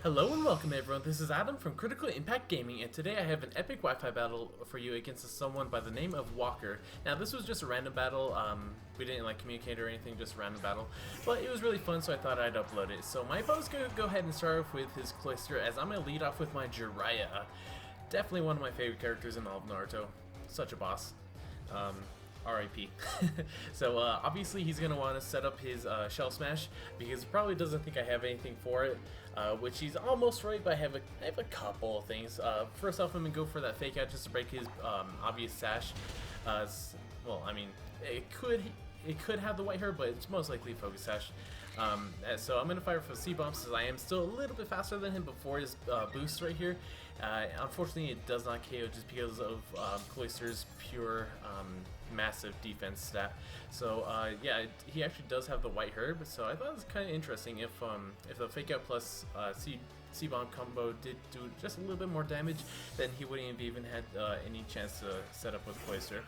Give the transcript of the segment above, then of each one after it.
Hello and welcome everyone, this is Adam from Critical Impact Gaming, and today I have an epic Wi-Fi battle for you against someone by the name of Walker. Now this was just a random battle, we didn't communicate or anything, just a random battle, but it was really fun so I thought I'd upload it. So my opponent's going to go ahead and start off with his Cloister, as I'm going to lead off with my Jiraiya. Definitely one of my favorite characters in all of Naruto, such a boss. RIP. So obviously he's going to want to set up his Shell Smash because he probably doesn't think I have anything for it, which he's almost right, but I have a couple of things. First off, I'm going to go for that Fake Out just to break his obvious Sash. Well, I mean, it could have the white hair, but it's most likely Focus Sash. So I'm going to fire for C-Bomb since I am still a little bit faster than him before his boost right here. Unfortunately, it does not KO just because of Cloister's pure massive defense stat. So yeah, he actually does have the white herb, so I thought it was kind of interesting if the Fake Out plus C-Bomb combo did do just a little bit more damage, then he wouldn't have even had any chance to set up with Cloister.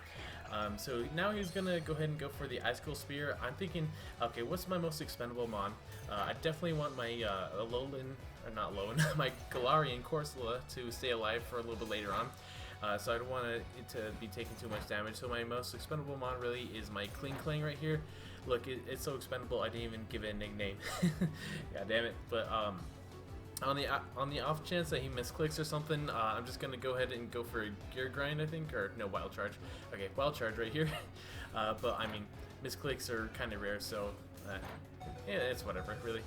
So now he's gonna go ahead and go for the Icicle Spear. I'm thinking, okay, what's my most expendable mon? I definitely want my my Galarian Corsola to stay alive for a little bit later on. So I don't want it to be taking too much damage. So my most expendable mon really is my Kling Kling right here. Look, it's so expendable I didn't even give it a nickname. God damn it! But on the off chance that he misclicks or something, I'm just gonna go ahead and go for a Gear Grind, I think, or no, Wild Charge. Okay, Wild Charge right here. But I mean, misclicks are kind of rare, so yeah, it's whatever, really.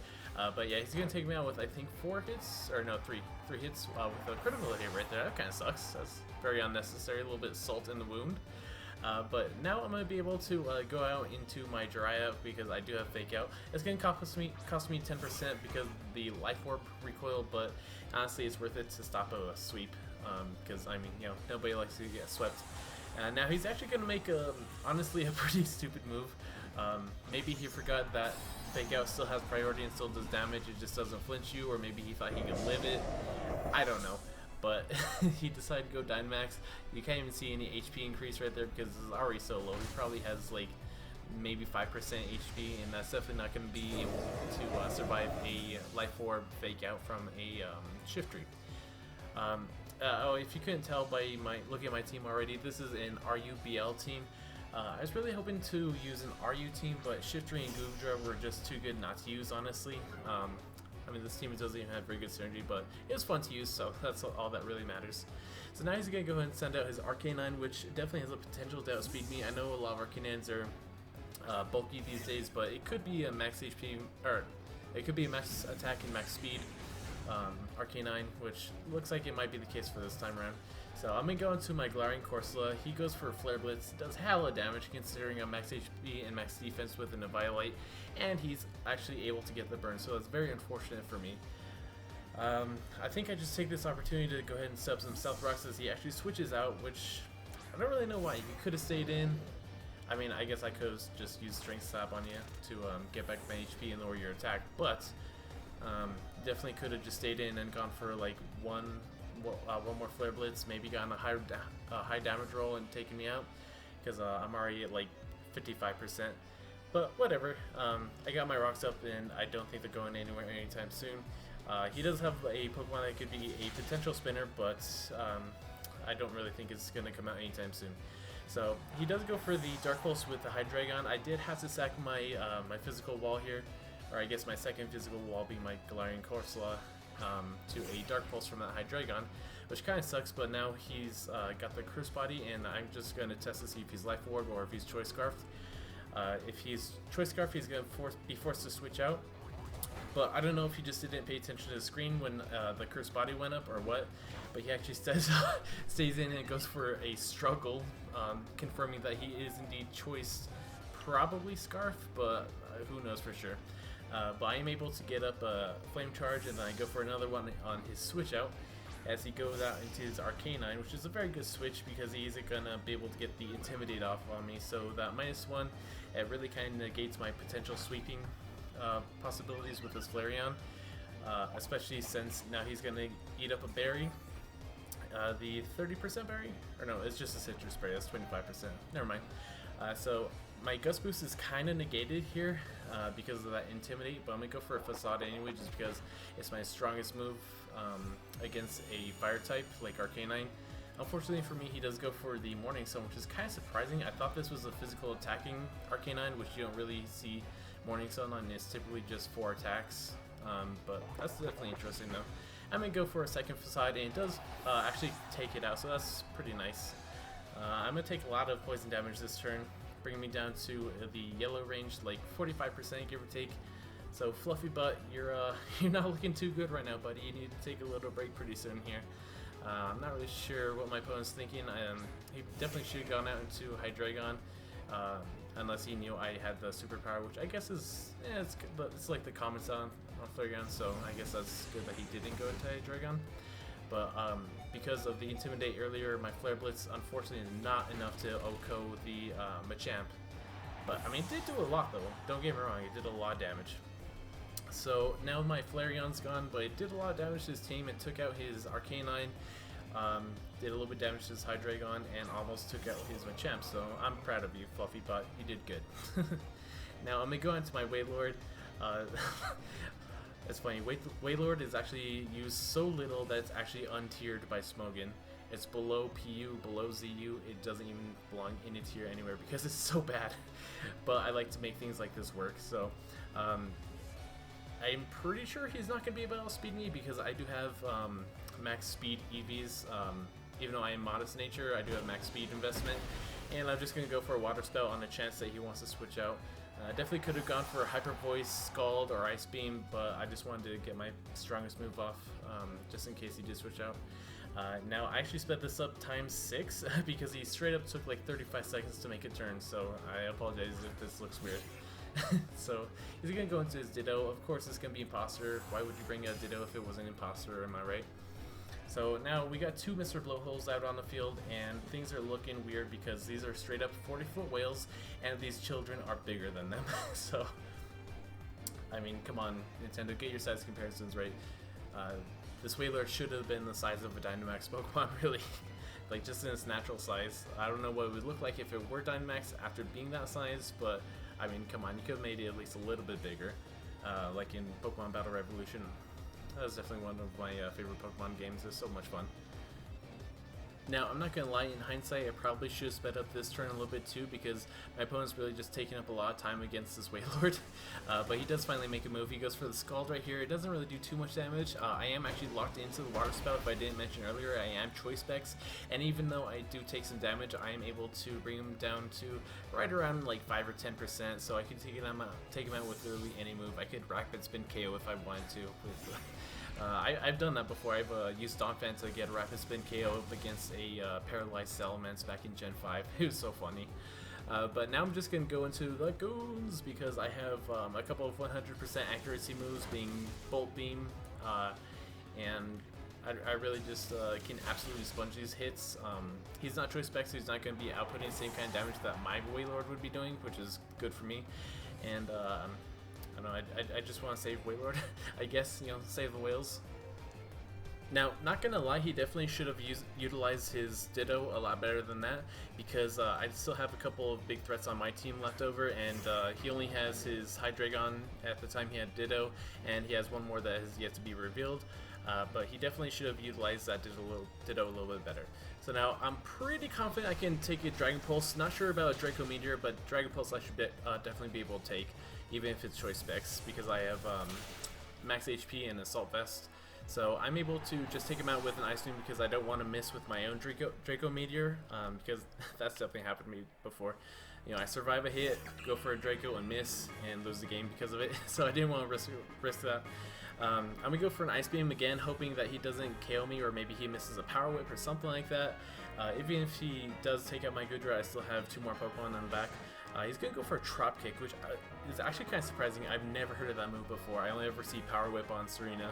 But yeah, he's gonna take me out with I think 4 hits, or no, three hits with a critical hit right there. That kind of sucks. That's very unnecessary. A little bit of salt in the wound. But now I'm going to be able to go out into my Jiraiya because I do have Fake Out. It's going to cost me 10% because of the Life Orb recoil, but honestly it's worth it to stop a sweep because, I mean, you know, nobody likes to get swept. Now he's actually going to make, honestly, a pretty stupid move. Maybe he forgot that Fake Out still has priority and still does damage, it just doesn't flinch you, or maybe he thought he could live it. I don't know. But he decided to go Dynamax. You can't even see any HP increase right there because it's already so low. He probably has like maybe 5% HP, and that's definitely not going to be able to survive a Life Orb Fake Out from a Shift Tree. Oh, if you couldn't tell by looking at my team already, this is an RUBL team. I was really hoping to use an RU team, but Shift Tree and Goomdra were just too good not to use, honestly. I mean, this team doesn't even have very good synergy, but it was fun to use, so that's all that really matters. So now he's going to go ahead and send out his Arcanine, which definitely has the potential to outspeed me. I know a lot of Arcanines are bulky these days, but it could be a max HP, or it could be a max attack and max speed Arcanine, which looks like it might be the case for this time around. So I'm going to go into my Galarian Corsola. He goes for a Flare Blitz, does hella damage considering a max HP and max defense with an Eviolite, and he's actually able to get the burn, so it's very unfortunate for me. I think I just take this opportunity to go ahead and sub some Stealth Rocks as he actually switches out, which I don't really know why. He could have stayed in. I mean, I guess I could have just used Strength Slap on you to get back my HP and lower your attack, but definitely could have just stayed in and gone for like one more Flare Blitz, maybe gotten a high damage roll and taken me out, because I'm already at like 55%. But whatever, I got my rocks up and I don't think they're going anywhere anytime soon. He does have a Pokemon that could be a potential spinner, but I don't really think it's going to come out anytime soon. So he does go for the Dark Pulse with the Hydreigon. I did have to sack my my physical wall here, or I guess my second physical wall being my Galarian Corsola, to a Dark Pulse from that Hydreigon, which kind of sucks, but now he's got the Curse Body, and I'm just going to test to see if he's Life Orb or if he's Choice Scarfed. If he's Choice Scarf, he's going to be forced to switch out, but I don't know if he just didn't pay attention to the screen when the Curse Body went up or what, but he actually stays in and goes for a Struggle, confirming that he is indeed Choice, probably Scarf, but who knows for sure. But I am able to get up a Flame Charge, and then I go for another one on his switch out as he goes out into his Arcanine, which is a very good switch because he isn't going to be able to get the Intimidate off on me. So that -1, it really kind of negates my potential sweeping possibilities with this Flareon, especially since now he's going to eat up a berry. The 30% berry? Or no, it's just a citrus berry, that's 25%. Never mind. So my Gust Boost is kind of negated here, because of that Intimidate, but I'm going to go for a Facade anyway just because it's my strongest move against a fire type like Arcanine. Unfortunately for me, he does go for the Morning Sun, which is kind of surprising. I thought this was a physical attacking Arcanine, which you don't really see Morning Sun on. It's typically just 4 attacks, but that's definitely interesting though. I'm going to go for a second Facade, and it does actually take it out, so that's pretty nice. I'm going to take a lot of poison damage this turn, bringing me down to the yellow range, like 45% give or take. So Fluffy Butt, you're not looking too good right now, buddy. You need to take a little break pretty soon here. I'm not really sure what my opponent's thinking. He definitely should have gone out into Hydreigon, unless he knew I had the superpower, which I guess is, yeah, it's like the comments on Flareon, so I guess that's good that he didn't go into Hydreigon. But because of the Intimidate earlier, my Flare Blitz unfortunately is not enough to OHKO the Machamp. But I mean, it did do a lot though, don't get me wrong, it did a lot of damage. So now my Flareon's gone, but it did a lot of damage to his team. It took out his Arcanine, did a little bit of damage to his Hydreigon, and almost took out his Machamp. So I'm proud of you, Fluffy Butt. You did good. Now I'm gonna go into my Wailord. It's funny. Wailord is actually used so little that it's actually untiered by Smogon. It's below PU, below ZU. It doesn't even belong in a tier anywhere because it's so bad. But I like to make things like this work. So. I'm pretty sure he's not going to be able to outspeed me because I do have max speed EVs. Even though I am modest in nature, I do have max speed investment. And I'm just going to go for a Water Spell on the chance that he wants to switch out. Definitely could have gone for a Hyper Voice, Scald, or Ice Beam, but I just wanted to get my strongest move off just in case he did switch out. Now I actually sped this up ×6 because he straight up took like 35 seconds to make a turn, so I apologize if this looks weird. So he's gonna go into his Ditto. Of course it's gonna be Imposter. Why would you bring a Ditto if it wasn't Imposter, am I right? So now we got 2 Mr. Blowholes out on the field, and things are looking weird because these are straight up 40-foot whales and these children are bigger than them. So I mean, come on Nintendo, get your size comparisons right. This Wailord should have been the size of a Dynamax Pokemon, really. Like just in its natural size. I don't know what it would look like if it were Dynamax after being that size, but I mean, come on, you could have made it at least a little bit bigger, like in Pokemon Battle Revolution. That was definitely one of my favorite Pokemon games. It's so much fun. Now, I'm not going to lie, in hindsight, I probably should have sped up this turn a little bit too because my opponent's really just taking up a lot of time against this Wailord. But he does finally make a move. He goes for the Scald right here. It doesn't really do too much damage. I am actually locked into the Water Spout. If I didn't mention earlier, I am Choice Specs. And even though I do take some damage, I am able to bring him down to right around like 5 or 10%. So I can take him out with literally any move. I could Rapid Spin KO if I wanted to. I've done that before. I've used Donphan to get a Rapid Spin KO up against a paralyzed Salamence back in Gen 5. It was so funny. But now I'm just going to go into the goons because I have a couple of 100% accuracy moves being Bolt Beam, and I really just can absolutely sponge these hits. He's not Choice Specs, so he's not going to be outputting the same kind of damage that my Wailord would be doing, which is good for me. And I don't know, I just want to save Wailord, I guess, you know, save the whales. Now, not gonna lie, he definitely should have utilized his Ditto a lot better than that because I still have a couple of big threats on my team left over, and he only has his Hydreigon at the time he had Ditto, and he has one more that has yet to be revealed. But he definitely should have utilized that Ditto a little bit better. So now I'm pretty confident I can take a Dragon Pulse. Not sure about a Draco Meteor, but Dragon Pulse I should definitely be able to take, even if it's Choice Specs, because I have max HP and Assault Vest. So I'm able to just take him out with an Ice Beam because I don't want to miss with my own Draco Meteor, because that's definitely happened to me before. You know, I survive a hit, go for a Draco and miss, and lose the game because of it. So I didn't want to risk that. I'm going to go for an Ice Beam again, hoping that he doesn't KO me, or maybe he misses a Power Whip or something like that. Even if he does take out my Goodra, I still have 2 more Pokemon on the back. He's going to go for a Trop Kick, which is actually kind of surprising. I've never heard of that move before. I only ever see Power Whip on Serena.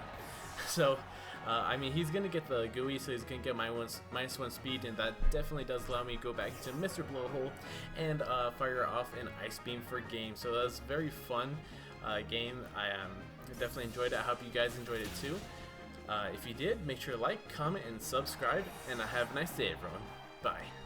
So, I mean, he's going to get the GUI, so he's going to get -1 speed, and that definitely does allow me to go back to Mr. Blowhole and fire off an Ice Beam for game. So that was a very fun game. I definitely enjoyed it. I hope you guys enjoyed it too. If you did, make sure to like, comment, and subscribe, and have a nice day, everyone. Bye.